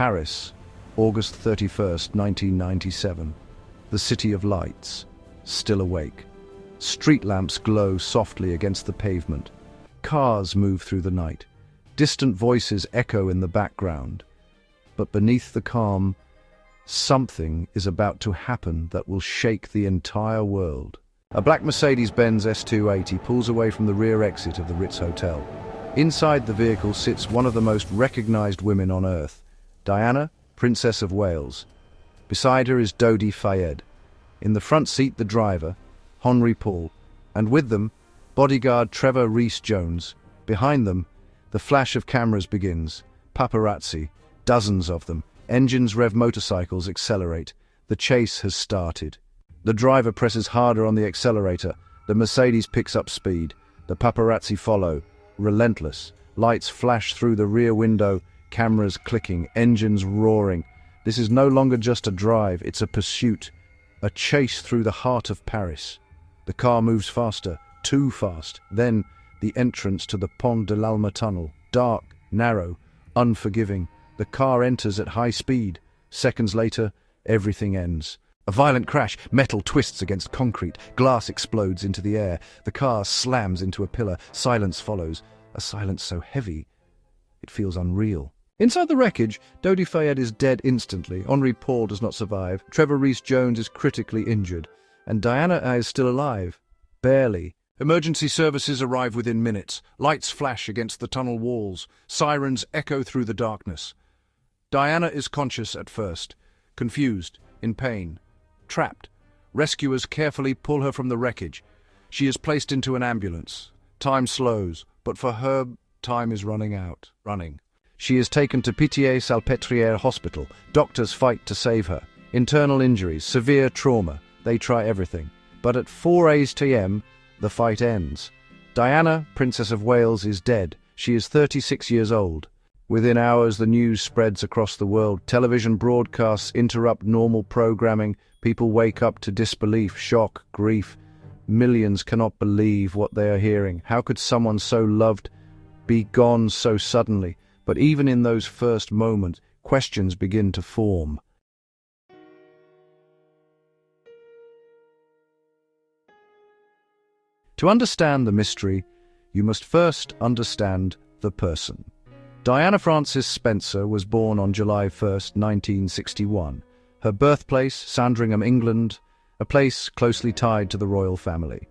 Paris, August 31st, 1997. The city of lights, still awake. Street lamps glow softly against the pavement. Cars move through the night. Distant voices echo in the background. But beneath the calm, something is about to happen that will shake the entire world. A black Mercedes-Benz S280 pulls away from the rear exit of the Ritz Hotel. Inside the vehicle sits one of the most recognized women on earth, Diana, Princess of Wales. Beside her is Dodi Fayed. In the front seat, the driver, Henry Paul, and with them, bodyguard Trevor Rees-Jones. Behind them, the flash of cameras begins. Paparazzi, dozens of them. Engines rev, motorcycles accelerate. The chase has started. The driver presses harder on the accelerator. The Mercedes picks up speed. The paparazzi follow, relentless. Lights flash through the rear window, cameras clicking, engines roaring. This is no longer just a drive, it's a pursuit, a chase through the heart of Paris. The car moves faster, too fast. Then, the entrance to the Pont de l'Alma tunnel. Dark, narrow, unforgiving. The car enters at high speed. Seconds later, everything ends. A violent crash, metal twists against concrete, glass explodes into the air. The car slams into a pillar. Silence follows, a silence so heavy, it feels unreal. Inside the wreckage, Dodi Fayed is dead instantly. Henry Paul does not survive. Trevor Rees-Jones is critically injured. And Diana is still alive. Barely. Emergency services arrive within minutes. Lights flash against the tunnel walls. Sirens echo through the darkness. Diana is conscious at first, confused, in pain, trapped. Rescuers carefully pull her from the wreckage. She is placed into an ambulance. Time slows, but for her, time is running out. She is taken to Pitié-Salpêtrière Hospital. Doctors fight to save her. Internal injuries, severe trauma. They try everything. But at 4 a.m, the fight ends. Diana, Princess of Wales, is dead. She is 36 years old. Within hours, the news spreads across the world. Television broadcasts interrupt normal programming. People wake up to disbelief, shock, grief. Millions cannot believe what they are hearing. How could someone so loved be gone so suddenly? But even in those first moments, questions begin to form. To understand the mystery, you must first understand the person. Diana Frances Spencer was born on July 1st, 1961. Her birthplace, Sandringham, England, a place closely tied to the royal family.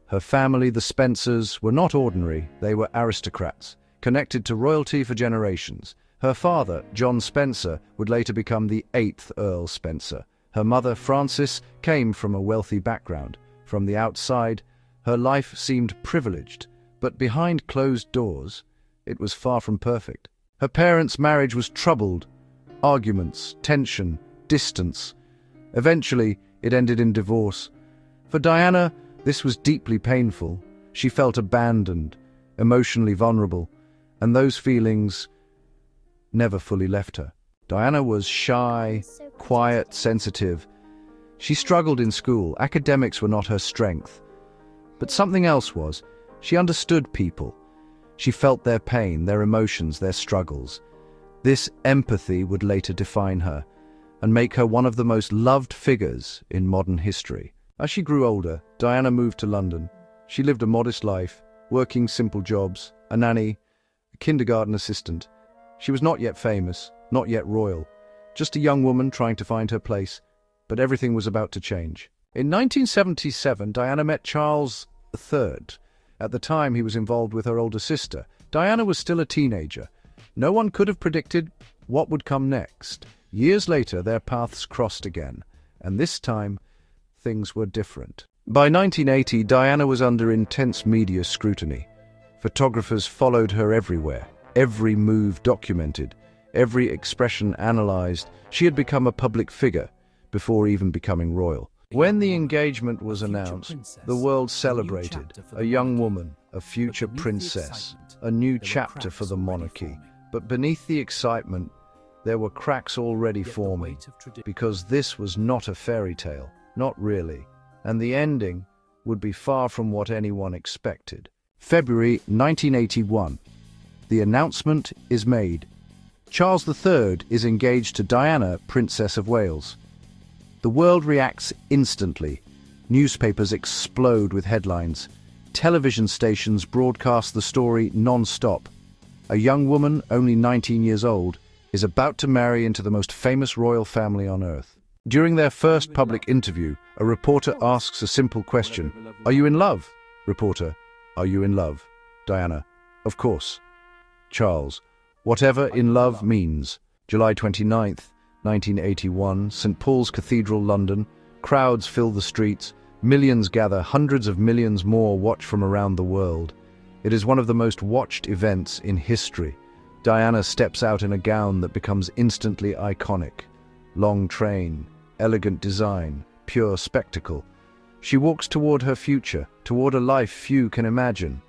Her family, the Spencers, were not ordinary. They were aristocrats, connected to royalty for generations. Her father, John Spencer, would later become the 8th Earl Spencer. Her mother, Frances, came from a wealthy background. From the outside, her life seemed privileged, but behind closed doors, it was far from perfect. Her parents' marriage was troubled. Arguments, tension, distance. Eventually, it ended in divorce. For Diana, this was deeply painful. She felt abandoned, emotionally vulnerable, and those feelings never fully left her. Diana was shy, quiet, sensitive. She struggled in school. Academics were not her strength. But something else was. She understood people. She felt their pain, their emotions, their struggles. This empathy would later define her and make her one of the most loved figures in modern history. As she grew older, Diana moved to London. She lived a modest life, working simple jobs, a nanny, a kindergarten assistant. She was not yet famous, not yet royal, just a young woman trying to find her place, but everything was about to change. In 1977, Diana met Charles III. At the time, he was involved with her older sister. Diana was still a teenager. No one could have predicted what would come next. Years later, their paths crossed again, and this time, things were different. By 1980, Diana was under intense media scrutiny. Photographers followed her everywhere, every move documented, every expression analyzed. She had become a public figure before even becoming royal. When the engagement was announced, the world celebrated. A young woman, a future princess, a new chapter for the monarchy. But beneath the excitement, there were cracks already forming, because this was not a fairy tale, not really, and the ending would be far from what anyone expected. February 1981. The announcement is made. Charles III is engaged to Diana, Princess of Wales. The world reacts instantly. Newspapers explode with headlines. Television stations broadcast the story non-stop. A young woman, only 19 years old, is about to marry into the most famous royal family on earth. During their first public interview, a reporter asks a simple question. "Are you in love?" Reporter, "Are you in love?" Diana, "Of course." Charles, "Whatever in love means." July 29th, 1981, St. Paul's Cathedral, London. Crowds fill the streets. Millions gather. Hundreds of millions more watch from around the world. It is one of the most watched events in history. Diana steps out in a gown that becomes instantly iconic. Long train, elegant design, pure spectacle. She walks toward her future, toward a life few can imagine,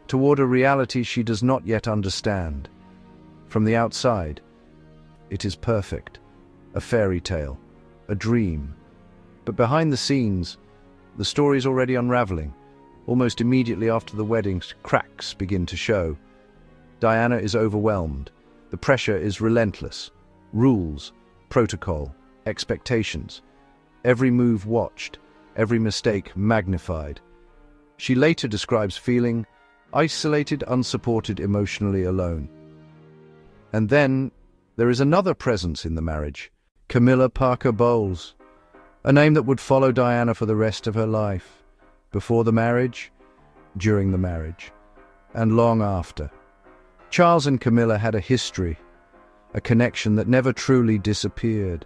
toward a reality she does not yet understand. From the outside, it is perfect, a fairy tale, a dream. But behind the scenes, the story is already unraveling. Almost immediately after the wedding, cracks begin to show. Diana is overwhelmed. The pressure is relentless. Rules, protocol, expectations. Every move watched, every mistake magnified. She later describes feeling isolated, unsupported, emotionally alone. And then there is another presence in the marriage, Camilla Parker Bowles, a name that would follow Diana for the rest of her life, before the marriage, during the marriage, and long after. Charles and Camilla had a history, a connection that never truly disappeared.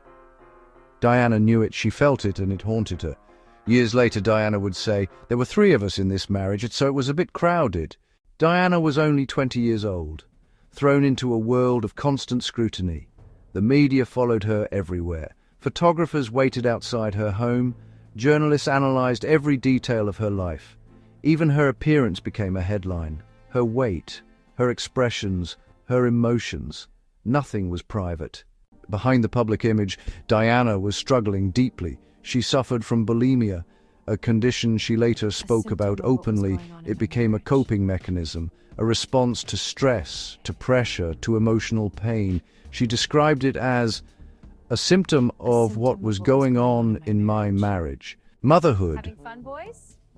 Diana knew it, she felt it, and it haunted her. Years later, Diana would say, "There were 3 of us in this marriage, so it was a bit crowded." Diana was only 20 years old, thrown into a world of constant scrutiny. The media followed her everywhere. Photographers waited outside her home. Journalists analyzed every detail of her life. Even her appearance became a headline. Her weight, her expressions, her emotions. Nothing was private. Behind the public image, Diana was struggling deeply. She suffered from bulimia, a condition she later spoke about openly. It became a coping mechanism, a response to stress, to pressure, to emotional pain. She described it as a symptom of what was going on in my marriage. Motherhood,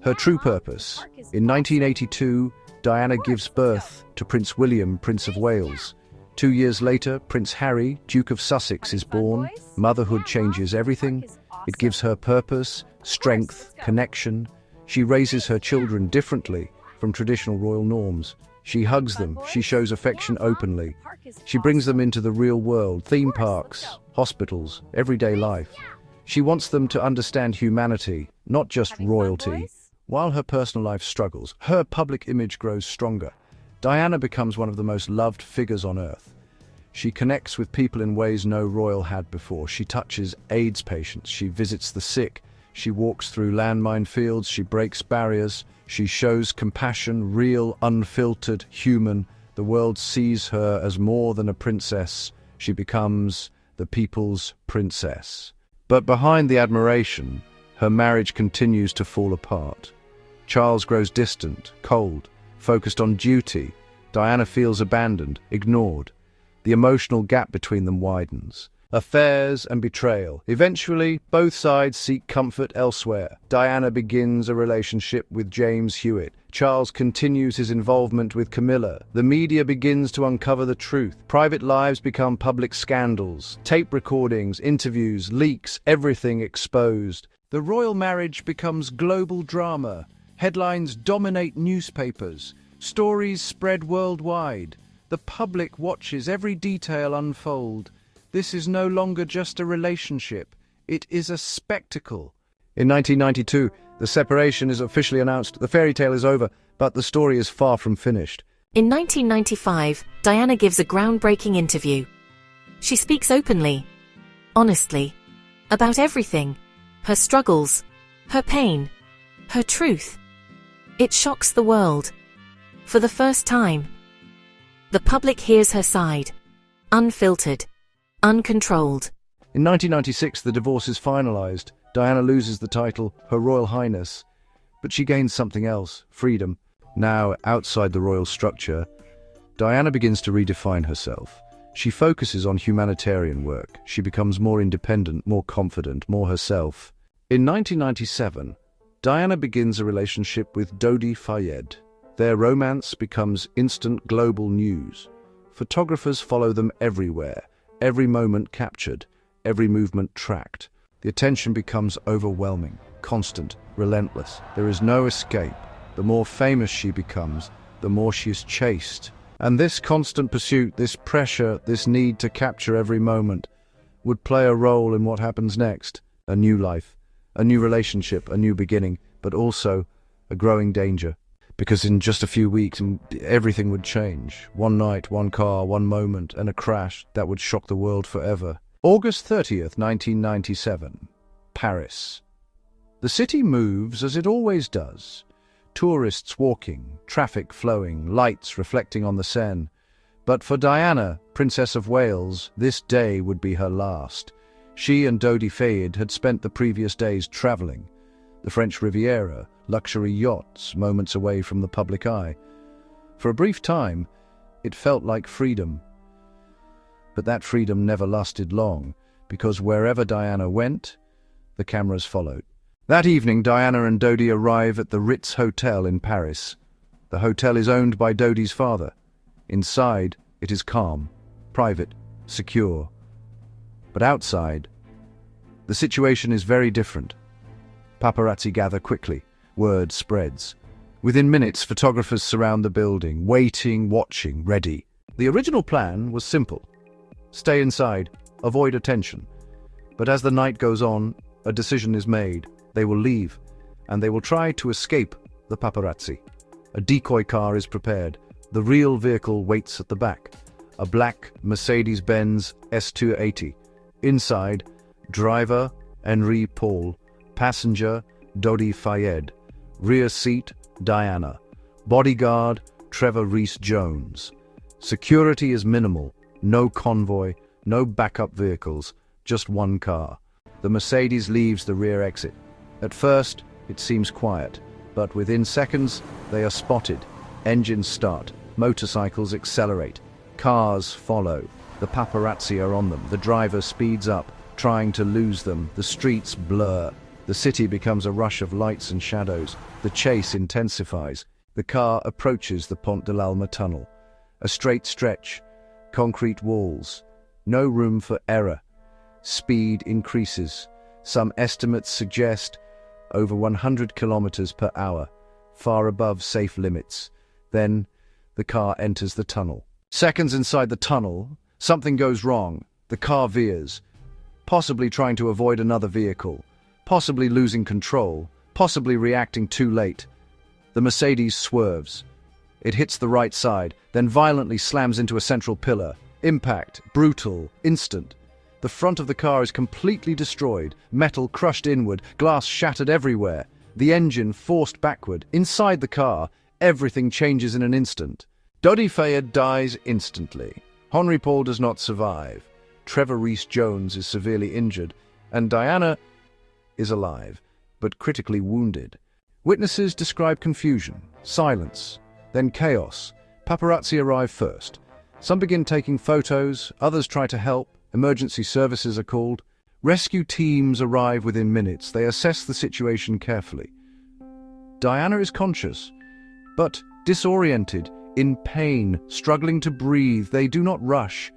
her true purpose. In 1982, Diana gives birth to Prince William, Prince of Wales. 2 years later, Prince Harry, Duke of Sussex, is born. Motherhood changes everything. It gives her purpose, strength, connection. She raises her children differently from traditional royal norms. She hugs them, she shows affection openly. She brings them into the real world, theme parks, hospitals, everyday life. She wants them to understand humanity, not just royalty. While her personal life struggles, her public image grows stronger. Diana becomes one of the most loved figures on earth. She connects with people in ways no royal had before. She touches AIDS patients, she visits the sick, she walks through landmine fields, she breaks barriers, she shows compassion, real, unfiltered, human. The world sees her as more than a princess. She becomes the people's princess. But behind the admiration, her marriage continues to fall apart. Charles grows distant, cold, focused on duty. Diana feels abandoned, ignored. The emotional gap between them widens. Affairs and betrayal. Eventually, both sides seek comfort elsewhere. Diana begins a relationship with James Hewitt. Charles continues his involvement with Camilla. The media begins to uncover the truth. Private lives become public scandals. Tape recordings, interviews, leaks, everything exposed. The royal marriage becomes global drama. Headlines dominate newspapers. Stories spread worldwide. The public watches every detail unfold. This is no longer just a relationship. It is a spectacle. In 1992, the separation is officially announced. The fairy tale is over, but the story is far from finished. In 1995, Diana gives a groundbreaking interview. She speaks openly, honestly, about everything. Her struggles, her pain, her truth. It shocks the world. For the first time, the public hears her side, unfiltered, uncontrolled. In 1996, the divorce is finalized. Diana loses the title, Her Royal Highness, but she gains something else, freedom. Now, outside the royal structure, Diana begins to redefine herself. She focuses on humanitarian work. She becomes more independent, more confident, more herself. In 1997, Diana begins a relationship with Dodi Fayed. Their romance becomes instant global news. Photographers follow them everywhere, every moment captured, every movement tracked. The attention becomes overwhelming, constant, relentless. There is no escape. The more famous she becomes, the more she is chased. And this constant pursuit, this pressure, this need to capture every moment, would play a role in what happens next. A new life, a new relationship, a new beginning, but also a growing danger. Because in just a few weeks, everything would change. One night, one car, one moment, and a crash that would shock the world forever. August 30th, 1997, Paris. The city moves as it always does. Tourists walking, traffic flowing, lights reflecting on the Seine. But for Diana, Princess of Wales, this day would be her last. She and Dodi Fayed had spent the previous days traveling. The French Riviera, luxury yachts, moments away from the public eye. For a brief time, it felt like freedom. But that freedom never lasted long, because wherever Diana went, the cameras followed. That evening, Diana and Dodi arrive at the Ritz Hotel in Paris. The hotel is owned by Dodi's father. Inside, it is calm, private, secure. But outside, the situation is very different. Paparazzi gather quickly. Word spreads. Within minutes, photographers surround the building, waiting, watching, ready. The original plan was simple. Stay inside, avoid attention. But as the night goes on, a decision is made. They will leave, and they will try to escape the paparazzi. A decoy car is prepared. The real vehicle waits at the back. A black Mercedes-Benz S280. Inside, driver Henri Paul, passenger Dodi Fayed, rear seat Diana, bodyguard Trevor Rees-Jones. Security is minimal. No convoy, no backup vehicles, just one car. The Mercedes leaves the rear exit. At first, it seems quiet, but within seconds, they are spotted. Engines start, motorcycles accelerate, cars follow. The paparazzi are on them. The driver speeds up, trying to lose them. The streets blur. The city becomes a rush of lights and shadows. The chase intensifies. The car approaches the Pont de l'Alma tunnel. A straight stretch, concrete walls, no room for error. Speed increases. Some estimates suggest over 100 kilometers per hour, far above safe limits. Then the car enters the tunnel. Seconds inside the tunnel, something goes wrong. The car veers, possibly trying to avoid another vehicle, possibly losing control, possibly reacting too late. The Mercedes swerves. It hits the right side, then violently slams into a central pillar. Impact, brutal, instant. The front of the car is completely destroyed, metal crushed inward, glass shattered everywhere. The engine forced backward. Inside the car, everything changes in an instant. Dodi Fayed dies instantly. Henri Paul does not survive. Trevor Rees-Jones is severely injured, and Diana is alive, but critically wounded. Witnesses describe confusion, silence, then chaos. Paparazzi arrive first. Some begin taking photos, others try to help. Emergency services are called. Rescue teams arrive within minutes. They assess the situation carefully. Diana is conscious, but disoriented, in pain, struggling to breathe. They do not rush.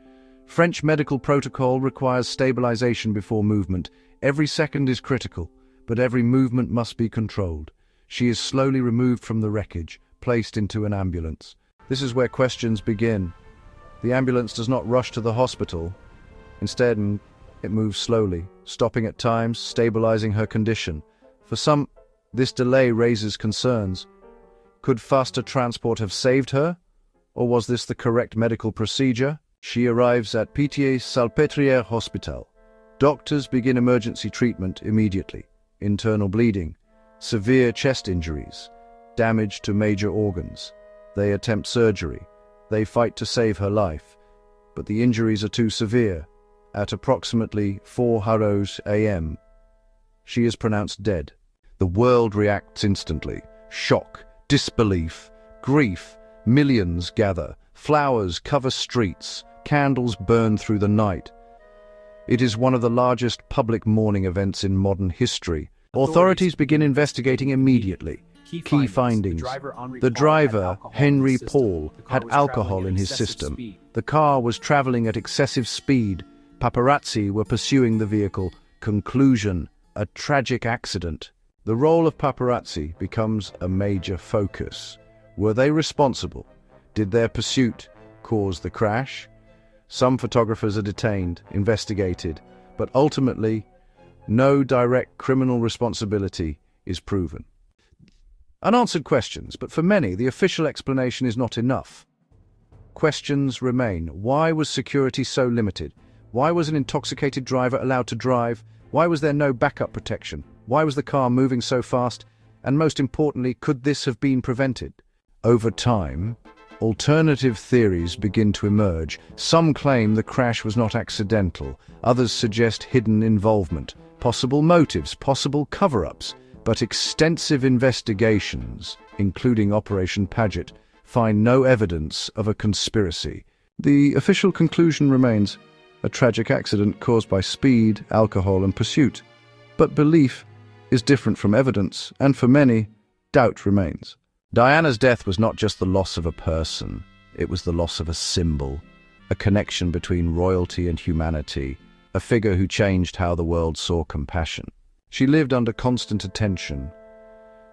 French medical protocol requires stabilization before movement. Every second is critical, but every movement must be controlled. She is slowly removed from the wreckage, placed into an ambulance. This is where questions begin. The ambulance does not rush to the hospital. Instead, it moves slowly, stopping at times, stabilizing her condition. For some, this delay raises concerns. Could faster transport have saved her? Or was this the correct medical procedure? She arrives at Pitié-Salpêtrière Hospital. Doctors begin emergency treatment immediately. Internal bleeding, severe chest injuries, damage to major organs. They attempt surgery. They fight to save her life. But the injuries are too severe. At approximately 4:00 a.m., she is pronounced dead. The world reacts instantly. Shock, disbelief, grief. Millions gather. Flowers cover streets. Candles burn through the night. It is one of the largest public mourning events in modern history. Authorities begin investigating immediately. Key findings. The driver, Henry Paul, had alcohol in his system. The car was traveling at excessive speed. Paparazzi were pursuing the vehicle. Conclusion: a tragic accident. The role of paparazzi becomes a major focus. Were they responsible? Did their pursuit cause the crash? Some photographers are detained, investigated, but ultimately, no direct criminal responsibility is proven. Unanswered questions, but for many, the official explanation is not enough. Questions remain. Why was security so limited? Why was an intoxicated driver allowed to drive? Why was there no backup protection? Why was the car moving so fast? And most importantly, could this have been prevented? Over time, alternative theories begin to emerge. Some claim the crash was not accidental. Others suggest hidden involvement, possible motives, possible cover-ups. But extensive investigations, including Operation Paget, find no evidence of a conspiracy. The official conclusion remains a tragic accident caused by speed, alcohol, and pursuit. But belief is different from evidence, and for many, doubt remains. Diana's death was not just the loss of a person, it was the loss of a symbol, a connection between royalty and humanity, a figure who changed how the world saw compassion. She lived under constant attention,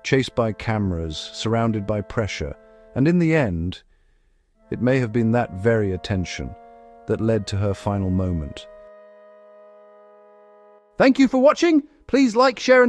chased by cameras, surrounded by pressure, and in the end, it may have been that very attention that led to her final moment. Thank you for watching. Please like, share, and